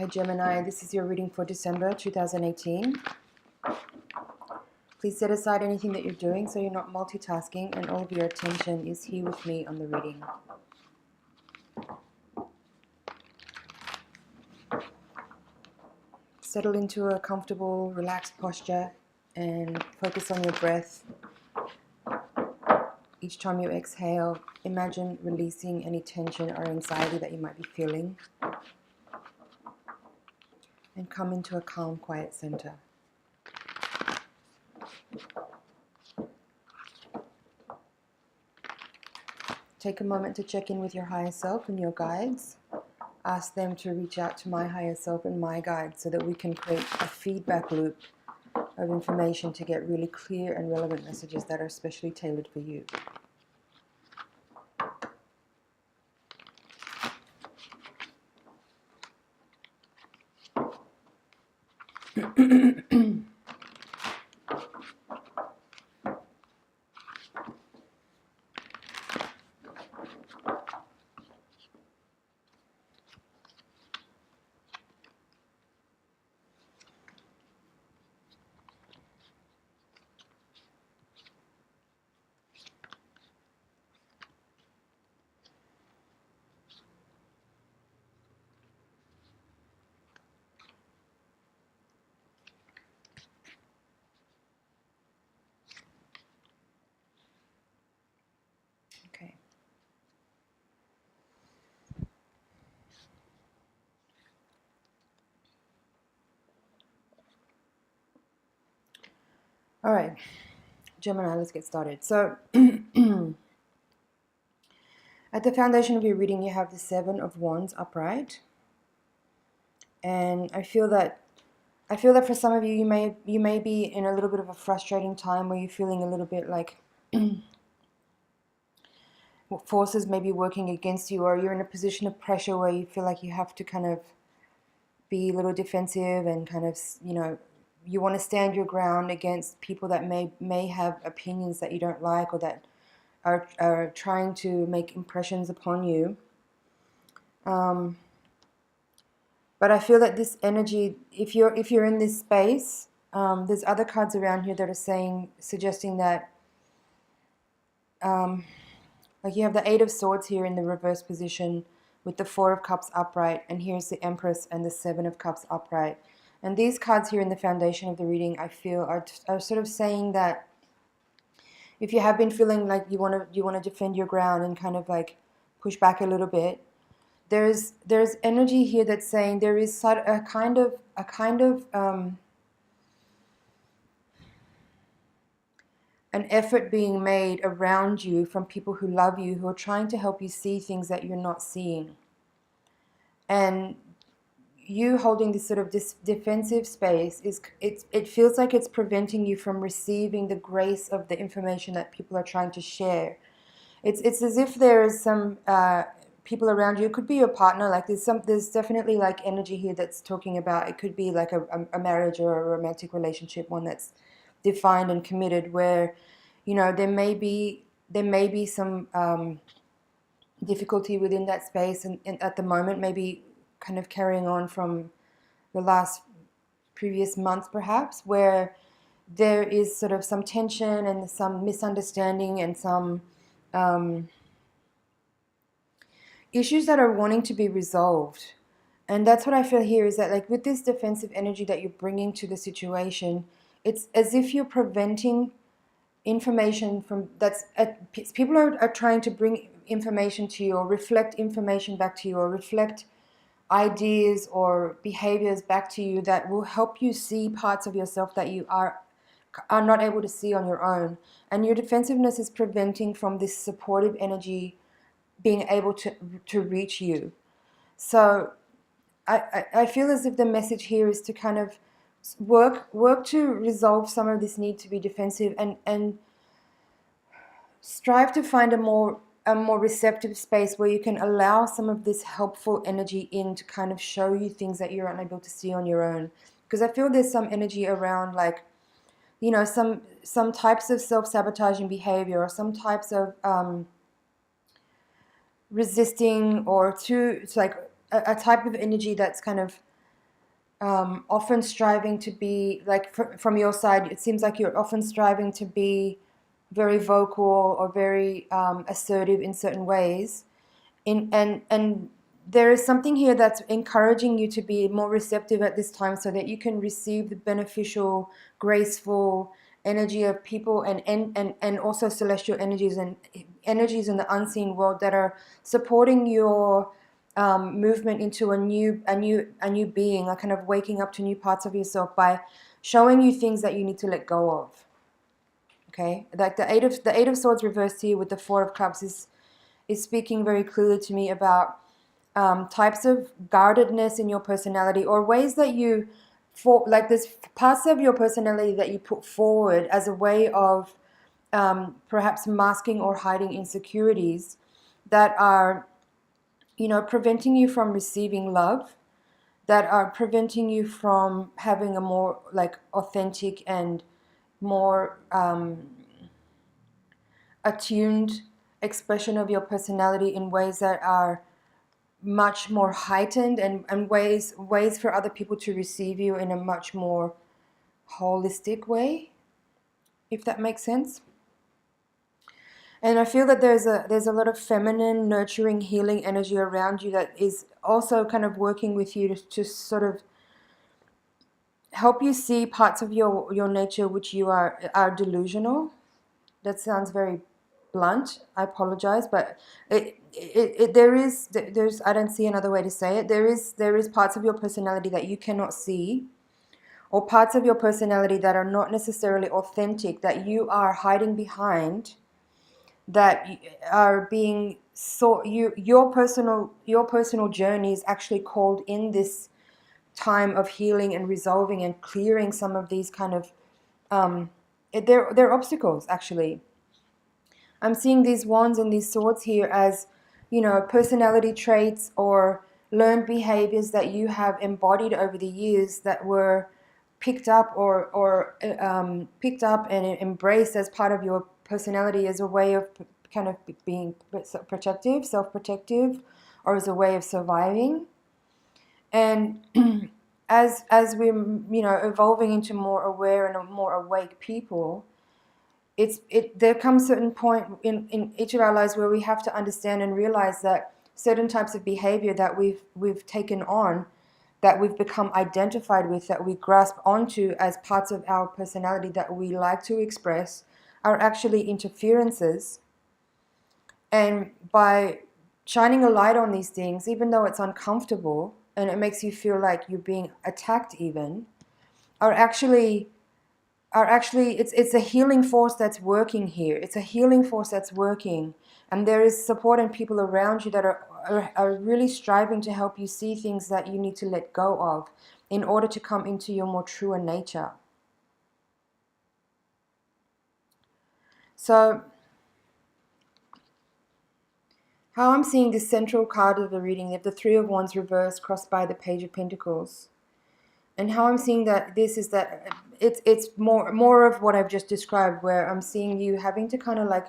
Hi Gemini, this is your reading for December 2018. Please set aside anything that you're doing so you're not multitasking and all of your attention is here with me on the reading. Settle into a comfortable, relaxed posture and focus on your breath. Each time you exhale, imagine releasing any tension or anxiety that you might be feeling. And come into a calm, quiet center. Take a moment to check in with your higher self and your guides. Ask them to reach out to my higher self and my guides so that we can create a feedback loop of information to get really clear and relevant messages that are specially tailored for you. Okay. All right, Gemini, let's get started. So, at the foundation of your reading, you have the Seven of Wands upright, and I feel that for some of you, you may be in a little bit of a frustrating time where you're feeling a little bit like forces may be working against you, or you're in a position of pressure where you feel like you have to kind of be a little defensive and kind of, you want to stand your ground against people that may have opinions that you don't like or that are trying to make impressions upon you. But I feel that this energy, if you're in this space, there's other cards around here that are suggesting that, like you have the Eight of Swords here in the reverse position with the Four of Cups upright, and here's the Empress and the Seven of Cups upright. And these cards here in the foundation of the reading, I feel, are sort of saying that if you have been feeling like you want to defend your ground and kind of like push back a little bit, there's energy here that's saying there is a kind of an effort being made around you from people who love you, who are trying to help you see things that you're not seeing. And you holding this sort of defensive space, it feels like it's preventing you from receiving the grace of the information that people are trying to share. It's as if there is some people around you. It could be your partner. Like there's definitely like energy here that's talking about, it could be like a marriage or a romantic relationship, one that's defined and committed, where there may be some difficulty within that space, and at the moment maybe kind of carrying on from the previous month perhaps, where there is sort of some tension and some misunderstanding and some issues that are wanting to be resolved. And that's what I feel here, is that like with this defensive energy that you're bringing to the situation, it's as if you're preventing information from people are trying to bring information to you or reflect information back to you or reflect ideas or behaviors back to you that will help you see parts of yourself that you are not able to see on your own. And your defensiveness is preventing from this supportive energy being able to reach you. So I feel as if the message here is to kind of work to resolve some of this need to be defensive and strive to find a more receptive space where you can allow some of this helpful energy in to kind of show you things that you're unable to see on your own. Because I feel there's some energy around, like, some types of self-sabotaging behavior, or some types of resisting, or it's like a type of energy that's kind of often striving to be, like from your side, it seems like you're often striving to be very vocal or very assertive in certain ways. And there is something here that's encouraging you to be more receptive at this time so that you can receive the beneficial, graceful energy of people and also celestial energies and energies in the unseen world that are supporting your movement into a new being, like kind of waking up to new parts of yourself by showing you things that you need to let go of. Okay, like the eight of swords reversed here with the four of cups is speaking very clearly to me about types of guardedness in your personality, or ways that you, like there's parts of your personality that you put forward as a way of perhaps masking or hiding insecurities that are, preventing you from receiving love, that are preventing you from having a more like authentic and more attuned expression of your personality in ways that are much more heightened and ways for other people to receive you in a much more holistic way, if that makes sense. And I feel that there's a lot of feminine, nurturing, healing energy around you that is also kind of working with you to sort of help you see parts of your nature which you are delusional. That sounds very blunt. I apologize, but there's I don't see another way to say it. There is parts of your personality that you cannot see, or parts of your personality that are not necessarily authentic, that you are hiding behind, that are being your personal journey is actually called in this time of healing and resolving and clearing some of these kind of they're obstacles actually. I'm seeing these wands and these swords here as, personality traits or learned behaviors that you have embodied over the years that were picked up or picked up and embraced as part of your personality as a way of kind of being protective, self-protective, or as a way of surviving. And as we're evolving into more aware and more awake people, there comes a certain point in each of our lives where we have to understand and realize that certain types of behavior that we've taken on, that we've become identified with, that we grasp onto as parts of our personality that we like to express, are actually interferences. And by shining a light on these things, even though it's uncomfortable and it makes you feel like you're being attacked even, are actually it's a healing force that's working here. It's a healing force that's working, and there is support and people around you that are really striving to help you see things that you need to let go of in order to come into your more truer nature. So how I'm seeing this central card of the reading, they have the Three of Wands reversed, crossed by the Page of Pentacles. And how I'm seeing that this is that it's more of what I've just described, where I'm seeing you having to kind of like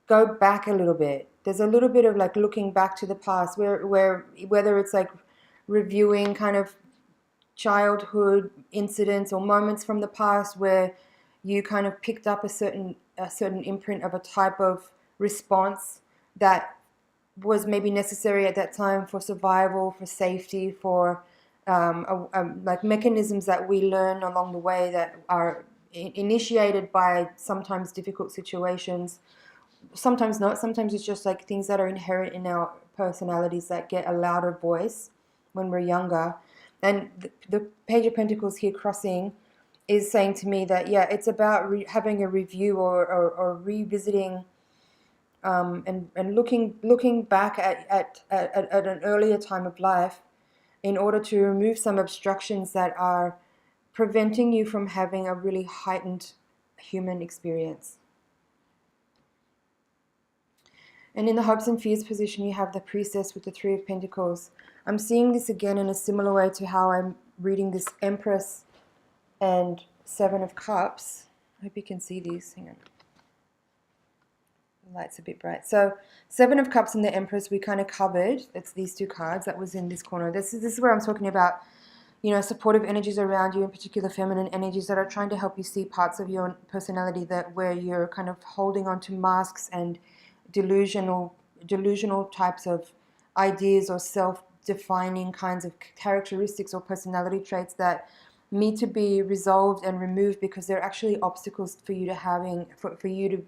go back a little bit. There's a little bit of like looking back to the past, where whether it's like reviewing kind of childhood incidents or moments from the past where you kind of picked up a certain imprint of a type of response that was maybe necessary at that time for survival, for safety, for like mechanisms that we learn along the way that are initiated by sometimes difficult situations, sometimes not. Sometimes it's just like things that are inherent in our personalities that get a louder voice when we're younger. And the Page of Pentacles here crossing is saying to me that, yeah, it's about having a review or revisiting and looking back at an earlier time of life in order to remove some obstructions that are preventing you from having a really heightened human experience. And in the hopes and fears position, you have the Priestess with the Three of Pentacles. I'm seeing this again in a similar way to how I'm reading this Empress and Seven of Cups. I hope you can see these. Hang on. The light's a bit bright. So Seven of Cups and the Empress we kind of covered. It's these two cards that was in this corner. This is where I'm talking about supportive energies around you, in particular feminine energies that are trying to help you see parts of your personality that where you're kind of holding on to masks and delusional types of ideas or self-defining kinds of characteristics or personality traits that need to be resolved and removed because they're actually obstacles for you to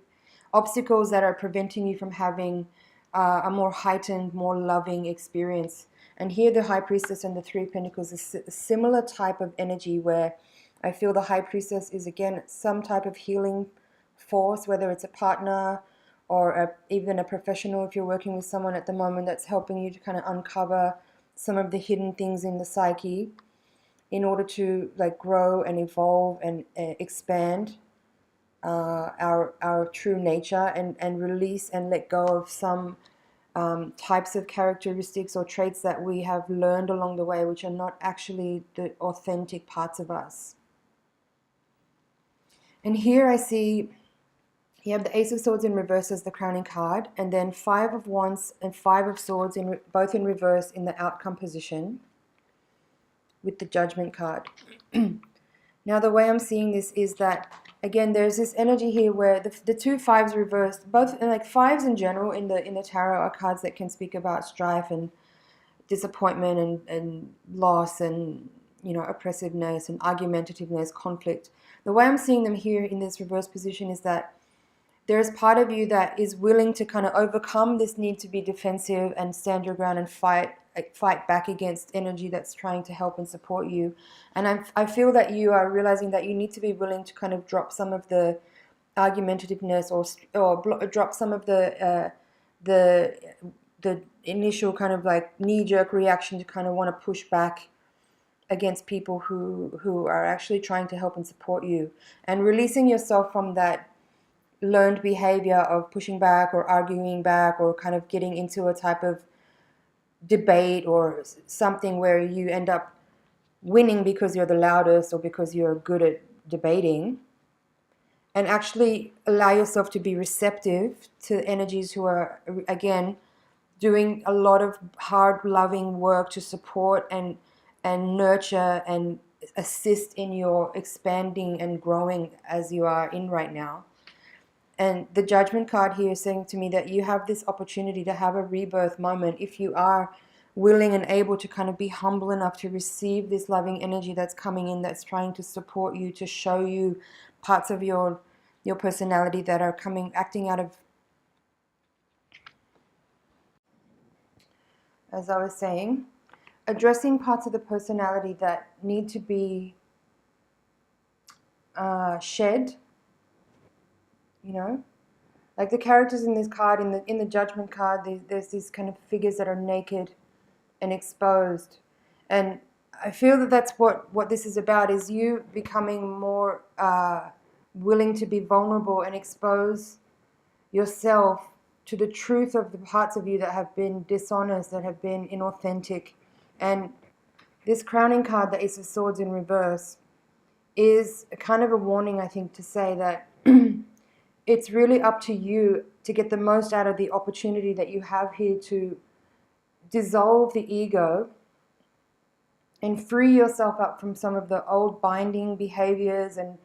obstacles that are preventing you from having a more heightened, more loving experience. And here the High Priestess and the Three of Pentacles is a similar type of energy where I feel the High Priestess is, again, some type of healing force, whether it's a partner or even a professional, if you're working with someone at the moment that's helping you to kind of uncover some of the hidden things in the psyche in order to like grow and evolve and expand our true nature and release and let go of some types of characteristics or traits that we have learned along the way, which are not actually the authentic parts of us. And here I see you have the Ace of Swords in reverse as the crowning card, and then Five of Wands and Five of Swords both in reverse in the outcome position with the Judgment card. Now the way I'm seeing this is that, again, there's this energy here where the two fives reversed, both like fives in general in the tarot are cards that can speak about strife and disappointment and loss and oppressiveness and argumentativeness, conflict. The way I'm seeing them here in this reverse position is that there's part of you that is willing to kind of overcome this need to be defensive and stand your ground and fight back against energy that's trying to help and support you. And I feel that you are realizing that you need to be willing to kind of drop some of the argumentativeness or drop some of the initial kind of like knee-jerk reaction to kind of want to push back against people who are actually trying to help and support you, and releasing yourself from that learned behavior of pushing back or arguing back or kind of getting into a type of debate or something where you end up winning because you're the loudest or because you're good at debating, and actually allow yourself to be receptive to energies who are, again, doing a lot of hard, loving work to support and nurture and assist in your expanding and growing as you are in right now. And the Judgment card here is saying to me that you have this opportunity to have a rebirth moment if you are willing and able to kind of be humble enough to receive this loving energy that's coming in, that's trying to support you, to show you parts of your personality that are acting out of, as I was saying, addressing parts of the personality that need to be shed. Like the characters in this card, in the Judgment card, there's these kind of figures that are naked and exposed, and I feel that that's what this is about, is you becoming more willing to be vulnerable and expose yourself to the truth of the parts of you that have been dishonest, that have been inauthentic. And this crowning card, the Ace of Swords in reverse, is a kind of a warning, I think, to say that it's really up to you to get the most out of the opportunity that you have here to dissolve the ego and free yourself up from some of the old binding behaviors and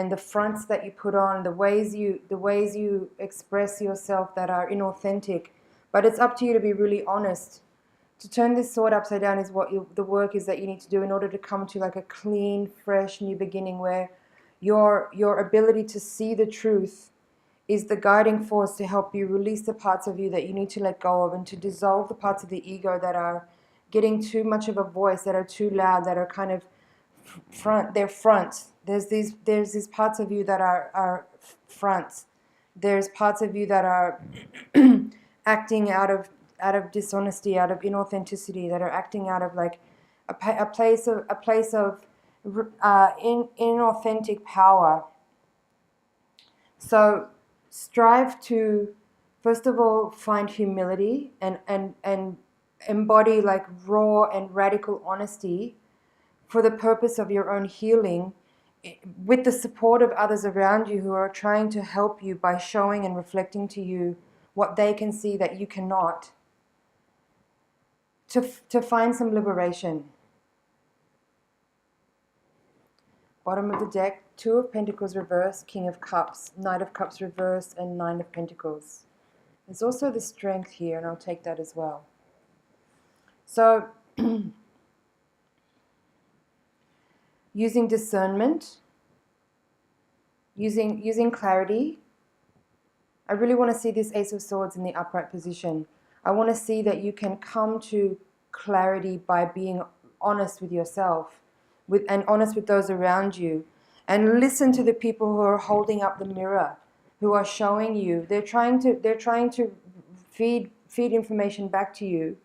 the fronts that you put on, the ways you express yourself that are inauthentic. But it's up to you to be really honest. To turn this sword upside down is what the work is that you need to do in order to come to like a clean, fresh, new beginning where your ability to see the truth is the guiding force to help you release the parts of you that you need to let go of, and to dissolve the parts of the ego that are getting too much of a voice, that are too loud, that are kind of fronts. There's these parts of you that are fronts. There's parts of you that are acting out of dishonesty, out of inauthenticity, that are acting out of like a place of inauthentic power. So strive to, first of all, find humility and embody like raw and radical honesty for the purpose of your own healing, with the support of others around you who are trying to help you by showing and reflecting to you what they can see that you cannot, to find some liberation. Bottom of the deck, Two of Pentacles reversed, King of Cups, Knight of Cups reversed, and Nine of Pentacles. There's also the Strength here, and I'll take that as well. So, using discernment, using clarity. I really want to see this Ace of Swords in the upright position. I want to see that you can come to clarity by being honest with yourself, and honest with those around you, and listen to the people who are holding up the mirror, who are showing you. They're trying to feed information back to you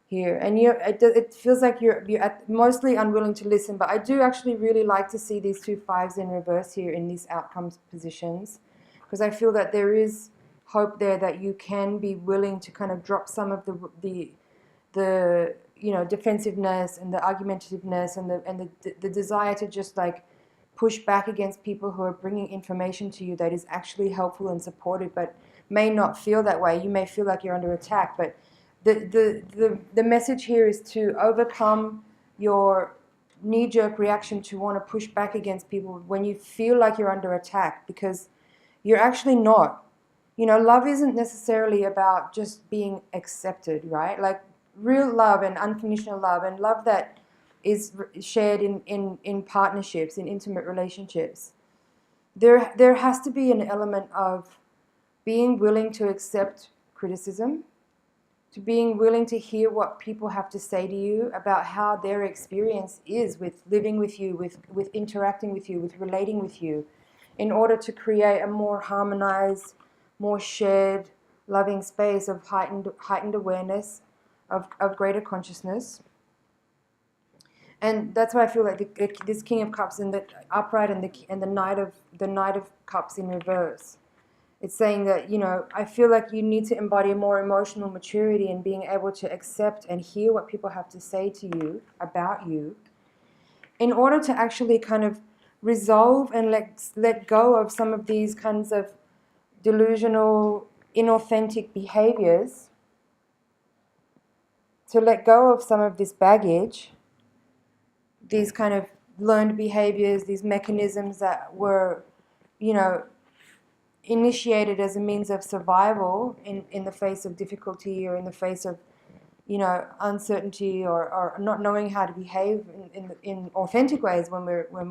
here, and it feels like you're mostly unwilling to listen. But I do actually really like to see these 2 5s in reverse here in these outcomes positions, because I feel that there is hope there that you can be willing to kind of drop some of the defensiveness and the argumentativeness and the desire to just like push back against people who are bringing information to you that is actually helpful and supportive, but may not feel that way. You may feel like you're under attack, but the message here is to overcome your knee-jerk reaction to want to push back against people when you feel like you're under attack, because you're actually not. Love isn't necessarily about just being accepted, right? Like real love and unconditional love, and love that is shared in partnerships, in intimate relationships. There has to be an element of being willing to accept criticism, to being willing to hear what people have to say to you about how their experience is with living with you, with interacting with you, with relating with you, in order to create a more harmonized, more shared, loving space of heightened awareness, of greater consciousness. And that's why I feel like this King of Cups in the upright and the Knight of Cups in reverse. It's saying that, I feel like you need to embody more emotional maturity and being able to accept and hear what people have to say to you about you, in order to actually kind of resolve and let go of some of these kinds of delusional, inauthentic behaviors, to let go of some of this baggage, these kind of learned behaviors, these mechanisms that were, initiated as a means of survival in the face of difficulty, or in the face of, uncertainty, or not knowing how to behave in authentic ways when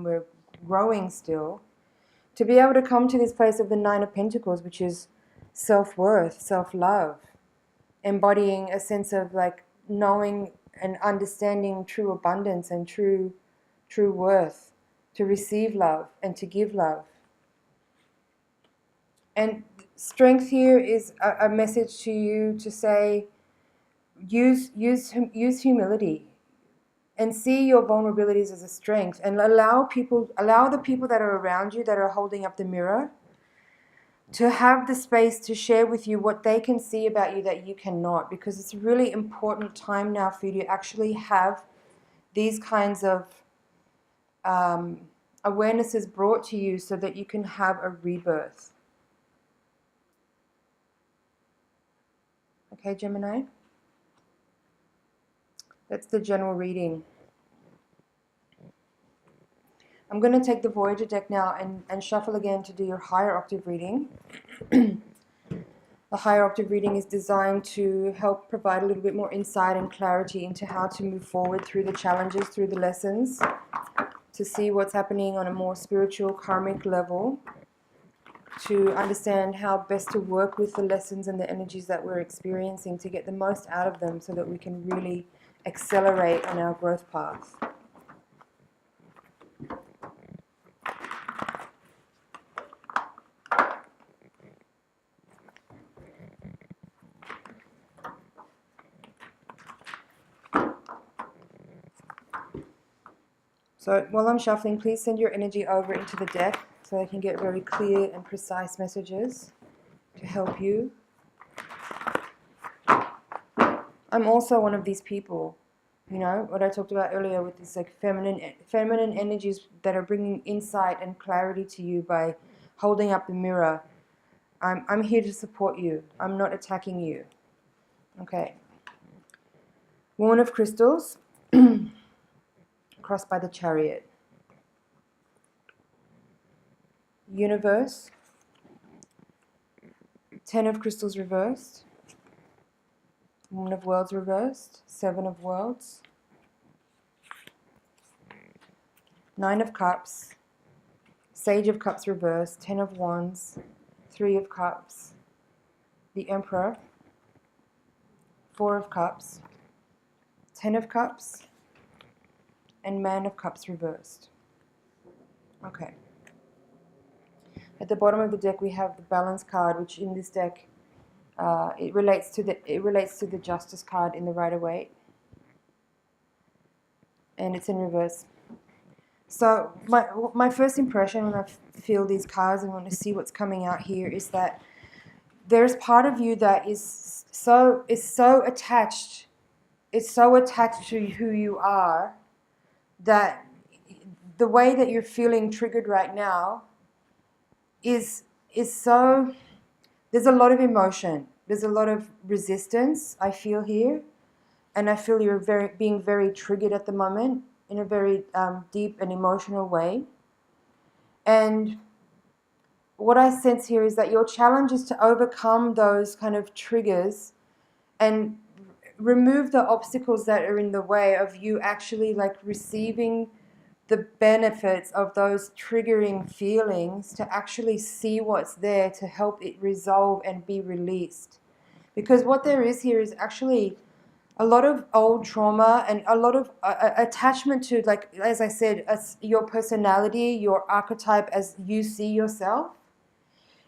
we're growing still, to be able to come to this place of the Nine of Pentacles, which is self-worth, self-love, embodying a sense of like knowing and understanding true abundance and true worth, to receive love and to give love. And strength here is a message to you to say, use humility and see your vulnerabilities as a strength, and allow the people that are around you, that are holding up the mirror, to have the space to share with you what they can see about you that you cannot, because it's a really important time now for you to actually have these kinds of awarenesses brought to you so that you can have a rebirth. Okay, Gemini? That's the general reading. I'm going to take the Voyager deck now and shuffle again to do your higher octave reading. The higher octave reading is designed to help provide a little bit more insight and clarity into how to move forward through the challenges, through the lessons, to see what's happening on a more spiritual, karmic level, to understand how best to work with the lessons and the energies that we're experiencing to get the most out of them so that we can really accelerate on our growth path. So while I'm shuffling, please send your energy over into the deck so I can get very clear and precise messages to help you. I'm also one of these people, what I talked about earlier with this like feminine energies that are bringing insight and clarity to you by holding up the mirror. I'm here to support you. I'm not attacking you. Okay. Woman of Crystals, crossed by the Chariot. universe, 10 of crystals reversed, Woman of Worlds reversed, 7 of Worlds, 9 of Cups, Sage of Cups reversed, 10 of Wands, 3 of Cups, the Emperor, 4 of Cups, 10 of Cups, and Man of Cups reversed. Okay. At the bottom of the deck we have the Balance card, which in this deck it relates to the Justice card in the Rider-Waite, and it's in reverse. So my first impression when I feel these cards and want to see what's coming out here is that there's part of you that is so attached. It's so attached to who you are that the way that you're feeling triggered right now is so. There's a lot of emotion. There's a lot of resistance I feel here, and I feel you're being very triggered at the moment in a very deep and emotional way. And what I sense here is that your challenge is to overcome those kind of triggers and remove the obstacles that are in the way of you actually like receiving the benefits of those triggering feelings, to actually see what's there to help it resolve and be released. Because what there is here is actually a lot of old trauma and a lot of attachment to, like, as I said, your personality, your archetype as you see yourself.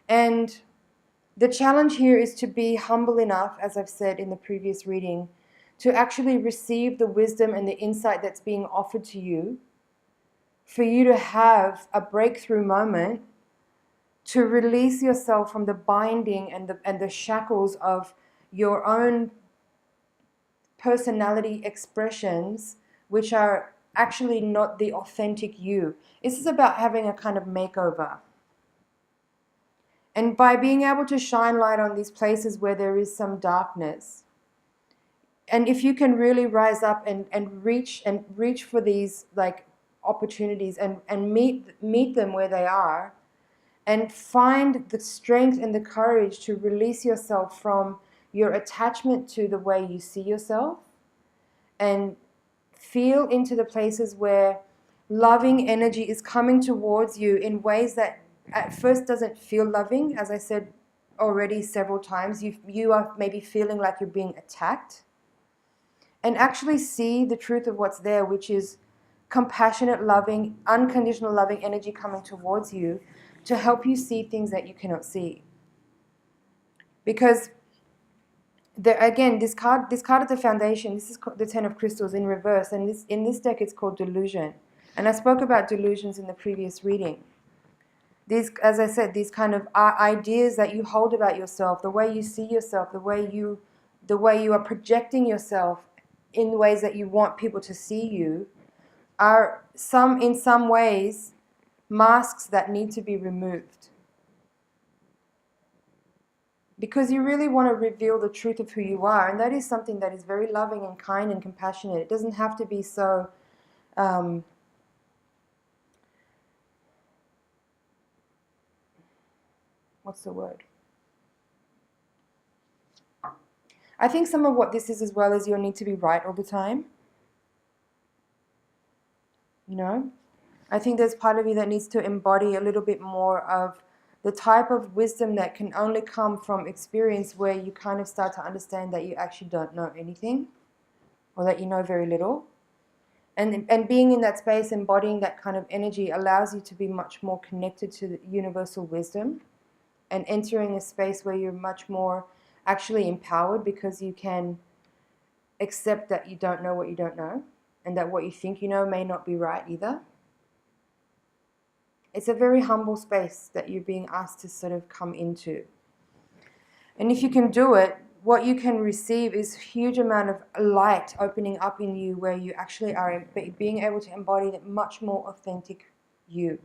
And the challenge here is to be humble enough, as I've said in the previous reading, to actually receive the wisdom and the insight that's being offered to you, for you to have a breakthrough moment, to release yourself from the binding and the shackles of your own personality expressions, which are actually not the authentic you. This is about having a kind of makeover. And by being able to shine light on these places where there is some darkness, and if you can really rise up and reach for these like opportunities and meet them where they are, and find the strength and the courage to release yourself from your attachment to the way you see yourself, and feel into the places where loving energy is coming towards you in ways that at first doesn't feel loving. As I said already several times, you are maybe feeling like you're being attacked, and actually see the truth of what's there, which is compassionate, loving, unconditional loving energy coming towards you to help you see things that you cannot see. Because again, this card at the foundation, this is the 10 of crystals in reverse, and in this deck it's called delusion. And I spoke about delusions in the previous reading. These, as I said, these kind of ideas that you hold about yourself, the way you see yourself, the way you are projecting yourself in ways that you want people to see you, are in some ways masks that need to be removed. Because you really want to reveal the truth of who you are, and that is something that is very loving and kind and compassionate. It doesn't have to be so what's the word? I think some of what this is as well is your need to be right all the time. You know? I think there's part of you that needs to embody a little bit more of the type of wisdom that can only come from experience, where you kind of start to understand that you actually don't know anything, or that you know very little. And being in that space, embodying that kind of energy, allows you to be much more connected to the universal wisdom, and entering a space where you're much more actually empowered, because you can accept that you don't know what you don't know, and that what you think you know may not be right either. It's a very humble space that you're being asked to sort of come into. And if you can do it, what you can receive is a huge amount of light opening up in you, where you actually are being able to embody that much more authentic you.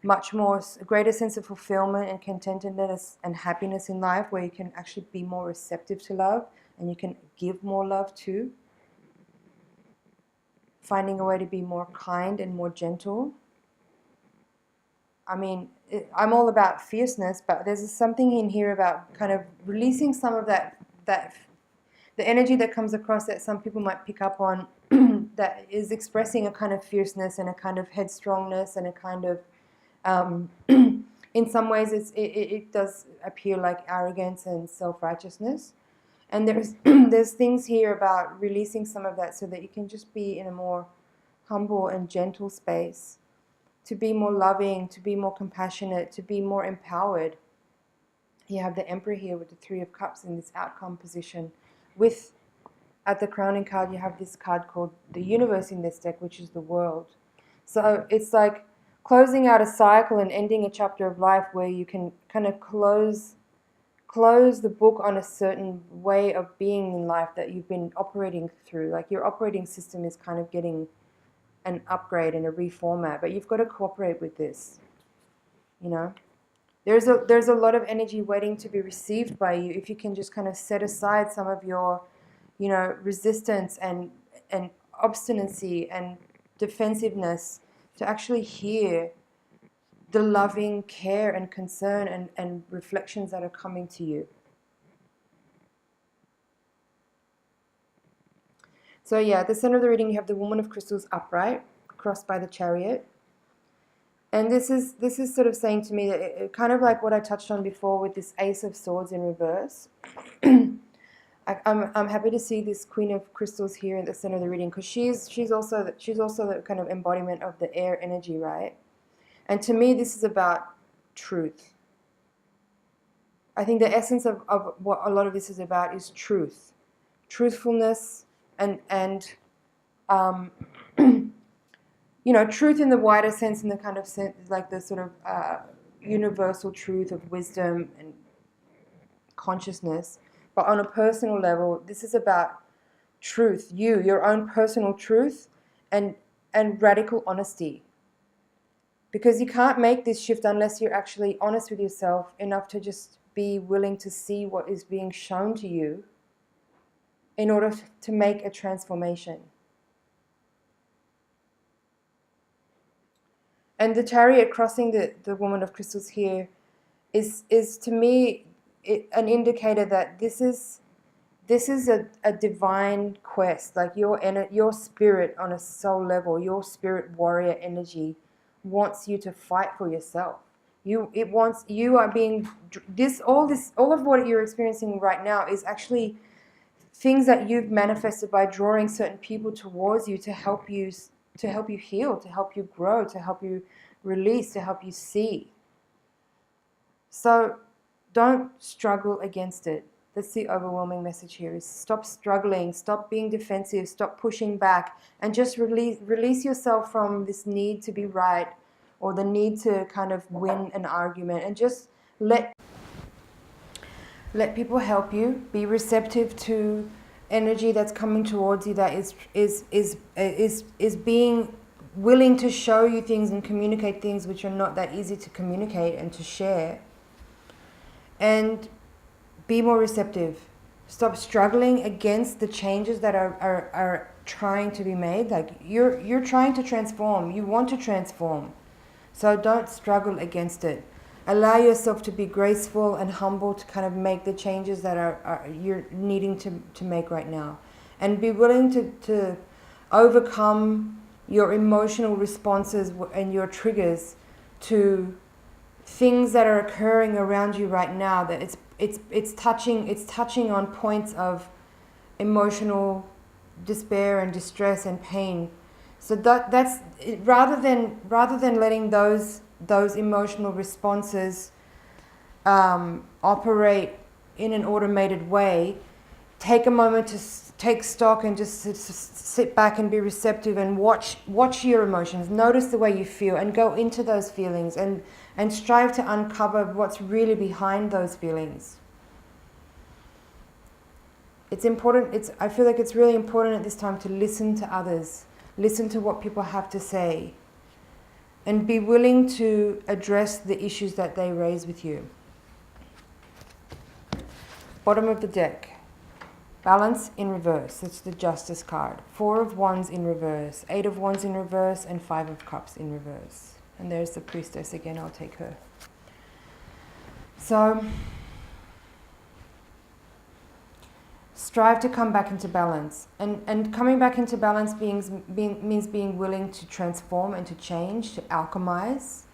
Much more, a greater sense of fulfillment and contentedness and happiness in life, where you can actually be more receptive to love, and you can give more love too. Finding a way to be more kind and more gentle. I mean, I'm all about fierceness, but there's something in here about kind of releasing some of that the energy that comes across that some people might pick up on that is expressing a kind of fierceness and a kind of headstrongness and a kind of in some ways it does appear like arrogance and self-righteousness. And there's there's things here about releasing some of that so that you can just be in a more humble and gentle space, to be more loving, to be more compassionate, to be more empowered. You have the Emperor here with the Three of Cups in this outcome position. With, at the crowning card, you have this card called the Universe in this deck, which is the world. So it's like closing out a cycle and ending a chapter of life where you can kind of close the book on a certain way of being in life that you've been operating through. Like your operating system is kind of getting an upgrade and a reformat, but you've got to cooperate with this, you know. There's a lot of energy waiting to be received by you if you can just kind of set aside some of your, you know, resistance and obstinacy and defensiveness to actually hear the loving care and concern and reflections that are coming to you. So yeah, at the center of the reading you have the Woman of Crystals upright, crossed by the Chariot. And this is sort of saying to me that kind of like what I touched on before with this Ace of Swords in reverse. I'm happy to see this Queen of Crystals here at the center of the reading, because she's also the kind of embodiment of the air energy, right? And to me, this is about truth. I think the essence of what a lot of this is about is truth, truthfulness, and you know, truth in the wider sense, in the kind of sense, like the sort of universal truth of wisdom and consciousness. But on a personal level, this is about truth, your own personal truth, and radical honesty. Because you can't make this shift unless you're actually honest with yourself enough to just be willing to see what is being shown to you in order to make a transformation. And the Chariot crossing the Woman of Crystals here is to me an indicator that this is a divine quest. Like your spirit on a soul level, your spirit warrior energy wants you to fight for yourself. All of what you're experiencing right now is actually things that you've manifested by drawing certain people towards you to help you heal, to help you grow, to help you release, to help you see. So don't struggle against it. That's the overwhelming message here, is stop struggling, stop being defensive, stop pushing back, and just release yourself from this need to be right or the need to kind of win an argument, and just let people help you. Be receptive to energy that's coming towards you, that is being willing to show you things and communicate things which are not that easy to communicate and to share. And be more receptive. Stop struggling against the changes that are trying to be made. Like you're trying to transform. You want to transform. So don't struggle against it. Allow yourself to be graceful and humble to kind of make the changes that you're needing to make right now. And be willing to overcome your emotional responses and your triggers to things that are occurring around you right now, that it's touching on points of emotional despair and distress and pain. So that's rather than letting those emotional responses operate in an automated way, take a moment to take stock and just sit back and be receptive and watch your emotions. Notice the way you feel and go into those feelings and strive to uncover what's really behind those feelings. It's important. I feel like it's really important at this time to listen to others, listen to what people have to say, and be willing to address the issues that they raise with you. Bottom of the deck. Balance in reverse. It's the Justice card. 4 of Wands in reverse, 8 of Wands in reverse, and 5 of Cups in reverse. And there's the priestess again, I'll take her. So, strive to come back into balance. And coming back into balance means being willing to transform and to change, to alchemize,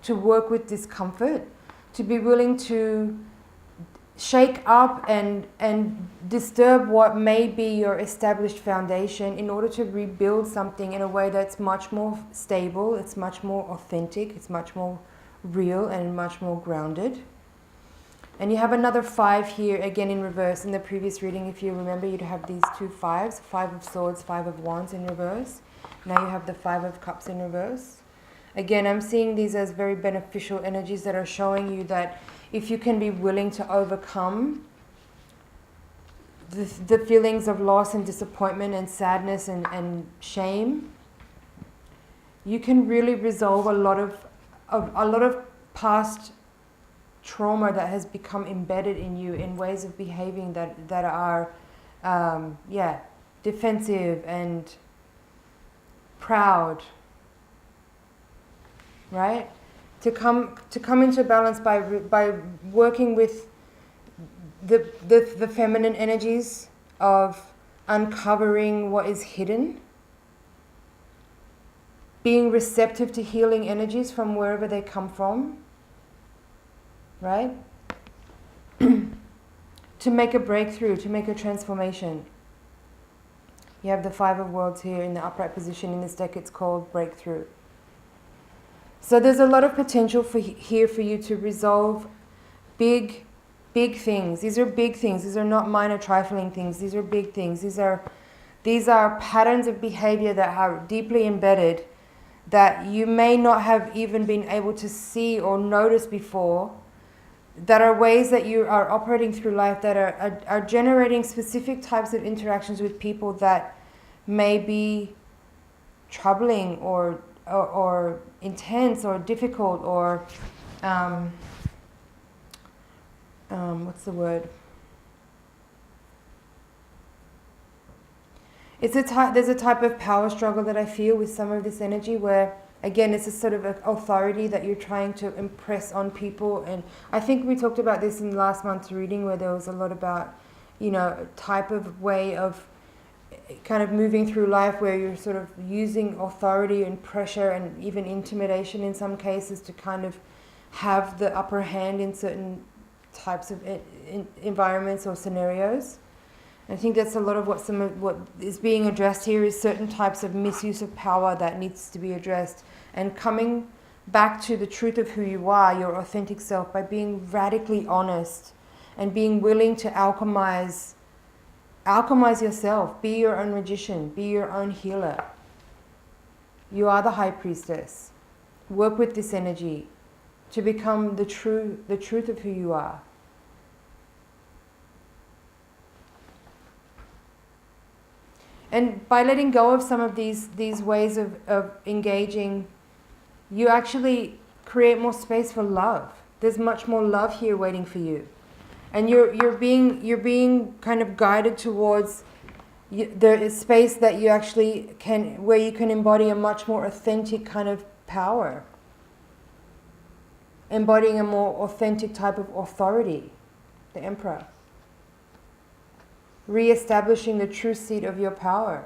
to work with discomfort, to be willing to shake up and disturb what may be your established foundation in order to rebuild something in a way that's much more stable, it's much more authentic, it's much more real and much more grounded. And you have another 5 here, again in reverse. In the previous reading, if you remember, you'd have these 2 5s, 5 of swords, 5 of wands in reverse. Now you have the 5 of cups in reverse. Again, I'm seeing these as very beneficial energies that are showing you that if you can be willing to overcome the feelings of loss and disappointment and sadness and shame, you can really resolve a lot of past trauma that has become embedded in you in ways of behaving that are defensive and proud, right? To come into balance by working with the feminine energies of uncovering what is hidden, being receptive to healing energies from wherever they come from, right? To make a breakthrough, to make a transformation. You have the 5 of Worlds here in the upright position in this deck. It's called Breakthrough. So there's a lot of potential here for you to resolve big things. These are big things. These are not minor trifling things. These are big things. These are patterns of behavior that are deeply embedded that you may not have even been able to see or notice before, that are ways that you are operating through life that are generating specific types of interactions with people that may be troubling or intense or difficult or what's the word? There's a type of power struggle that I feel with some of this energy where, again, it's a sort of authority that you're trying to impress on people. And I think we talked about this in last month's reading where there was a lot about, a type of way of kind of moving through life where you're sort of using authority and pressure and even intimidation in some cases to kind of have the upper hand in certain types of environments or scenarios. I think that's a lot of what is being addressed here is certain types of misuse of power that needs to be addressed, and coming back to the truth of who you are, your authentic self, by being radically honest and being willing to alchemize yourself. Be your own magician, be your own healer. You are the high priestess. Work with this energy to become the truth of who you are. And by letting go of some of these ways of engaging, you actually create more space for love. There's much more love here waiting for you. And you're being kind of guided towards there is space that you actually where you can embody a much more authentic kind of power. Embodying a more authentic type of authority, the Emperor. Re-establishing the true seat of your power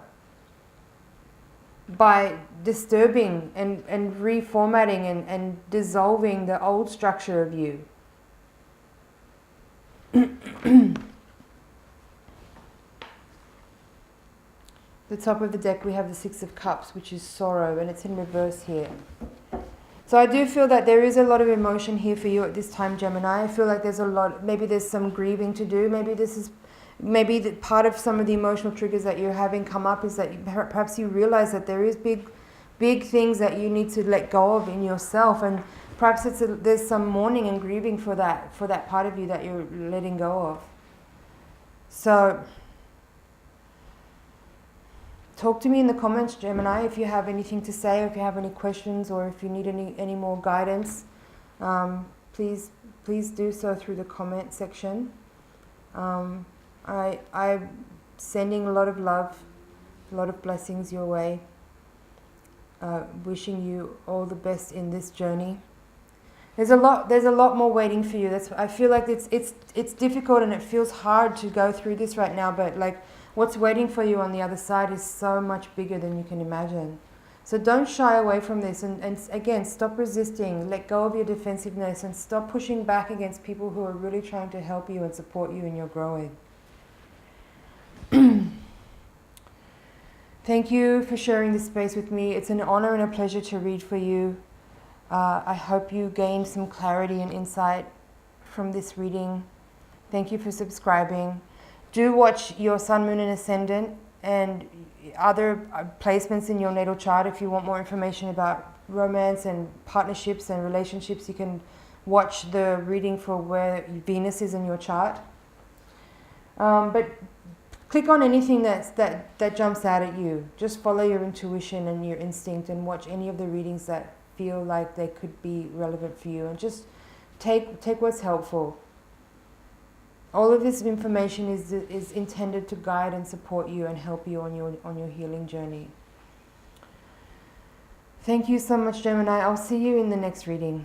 by disturbing and reformatting and dissolving the old structure of you. The top of the deck we have the 6 of Cups, which is sorrow, and it's in reverse here. So I do feel that there is a lot of emotion here for you at this time, Gemini. I feel like maybe there's some grieving to do. Maybe the part of some of the emotional triggers that you're having come up is that perhaps you realize that there is big things that you need to let go of in yourself, and perhaps there's some mourning and grieving for that part of you that you're letting go of. So talk to me in the comments, Gemini, if you have anything to say, or if you have any questions, or if you need any more guidance. Please do so through the comment section. I'm sending a lot of love, a lot of blessings your way. wishing you all the best in this journey. There's a lot more waiting for you. I feel like it's difficult and it feels hard to go through this right now, but like what's waiting for you on the other side is so much bigger than you can imagine. So don't shy away from this, and again, stop resisting, let go of your defensiveness, and stop pushing back against people who are really trying to help you and support you in your growing. Thank you for sharing this space with me. It's an honor and a pleasure to read for you. I hope you gained some clarity and insight from this reading. Thank you for subscribing. Do watch your Sun, Moon and Ascendant and other placements in your natal chart. If you want more information about romance and partnerships and relationships, you can watch the reading for where Venus is in your chart. But click on anything that jumps out at you. Just follow your intuition and your instinct and watch any of the readings that feel like they could be relevant for you, and just take what's helpful. All of this information is intended to guide and support you and help you on your healing journey. Thank you so much, Gemini. I'll see you in the next reading.